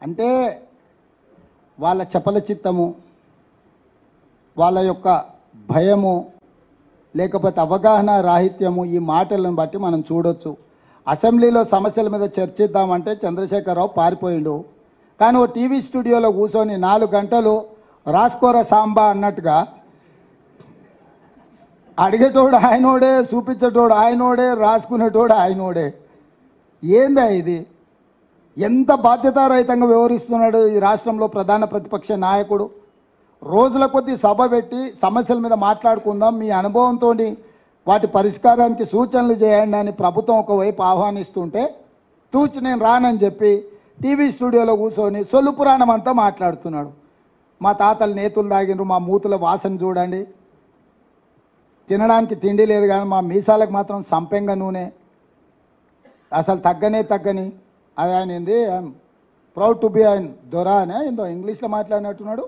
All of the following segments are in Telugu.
అంటే వాళ్ళ చపల చిత్తము, వాళ్ళ యొక్క భయము, లేకపోతే అవగాహన రాహిత్యము, ఈ మాటలను బట్టి మనం చూడొచ్చు. అసెంబ్లీలో సమస్యల మీద చర్చిద్దామంటే చంద్రశేఖరరావు పారిపోయిండు. కానీ ఓ టీవీ స్టూడియోలో కూర్చొని 4 గంటలు రాసుకోర సాంబా అన్నట్టుగా అడిగేటోడు ఆయనోడే, చూపించేటోడు ఆయనోడే, రాసుకునేటోడు ఆయనోడే. ఏందా ఇది? ఎంత బాధ్యతారహితంగా వ్యవహరిస్తున్నాడు ఈ రాష్ట్రంలో ప్రధాన ప్రతిపక్ష నాయకుడు. రోజుల కొద్దీ సభ పెట్టి సమస్యల మీద మాట్లాడుకుందాం, మీ అనుభవంతో వాటి పరిష్కారానికి సూచనలు చేయండి అని ప్రభుత్వం ఒకవైపు ఆహ్వానిస్తుంటే తూచి నేను రానని చెప్పి టీవీ స్టూడియోలో కూర్చొని సొల్లు పురాణం అంతా మాట్లాడుతున్నాడు. మా తాతలు నేతులు తాగినరు, మా మూతుల వాసన చూడండి, తినడానికి తిండి లేదు కానీ మా మీసాలకు మాత్రం సంపెంగ నూనె అసలు తగ్గని అది ఆయన ఏంది, ఐఎమ్ ప్రౌడ్ టు బి ఆయన దొరా అనే ఏందో ఇంగ్లీష్లో మాట్లాడినట్టున్నాడు.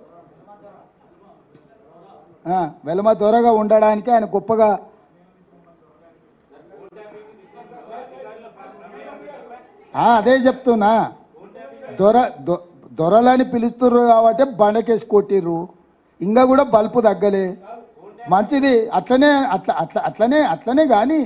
వెలమ దొరగా ఉండడానికి ఆయన గొప్పగా అదే చెప్తున్నా. దొరలని పిలుస్తుర్రు కాబట్టి బండకేసి కొట్టిర్రు, ఇంకా కూడా బల్పు తగ్గలే. మంచిది, అట్లనే కానీ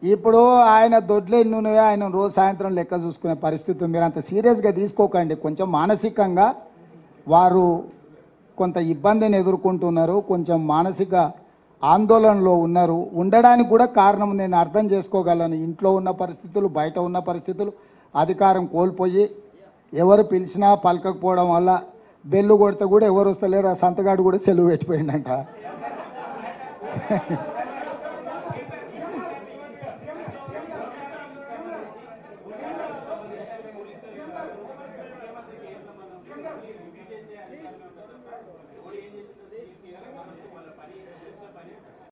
ఇప్పుడు ఆయన దొడ్లు ఎన్ని ఉన్నాయో ఆయన రోజు సాయంత్రం లెక్క చూసుకునే పరిస్థితి. మీరు అంత సీరియస్గా తీసుకోకండి. కొంచెం మానసికంగా వారు కొంత ఇబ్బందిని ఎదుర్కొంటున్నారు, కొంచెం మానసిక ఆందోళనలో ఉన్నారు. ఉండడానికి కూడా కారణం నేను అర్థం చేసుకోగలను. ఇంట్లో ఉన్న పరిస్థితులు, బయట ఉన్న పరిస్థితులు, అధికారం కోల్పోయి ఎవరు పిలిచినా పలకకపోవడం వల్ల బెల్లు కొడితే కూడా ఎవరు వస్తలేరు. ఆ సంతగాడు కూడా సెలవు పెట్టిపోయిందంట.